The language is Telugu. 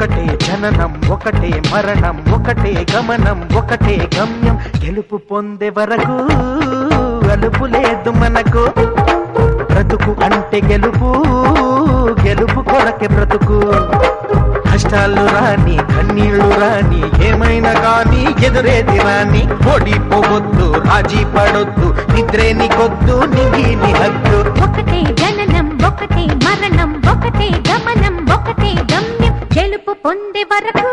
ఒకటే జననం ఒకటే మరణం ఒకటే గమనం ఒకటే గమ్యం గెలుపు పొందే వరకు అలుపు లేదు మనకు బ్రతుకు అంటే గెలుపు గెలుపు కొరకే బ్రతుకు కష్టాలు రాని కన్నీళ్లు రాని ఏమైనా కానీ ఎదురేది రాని ఓడిపోవద్దు రాజీ పడొద్దు నిద్రే నీకొద్దు నీ హద్దు ఒకటే జననం ఒకటే మరణం ఒకటే గమనం ఒకటే గమ్యం గెలుపు పొందే వరకు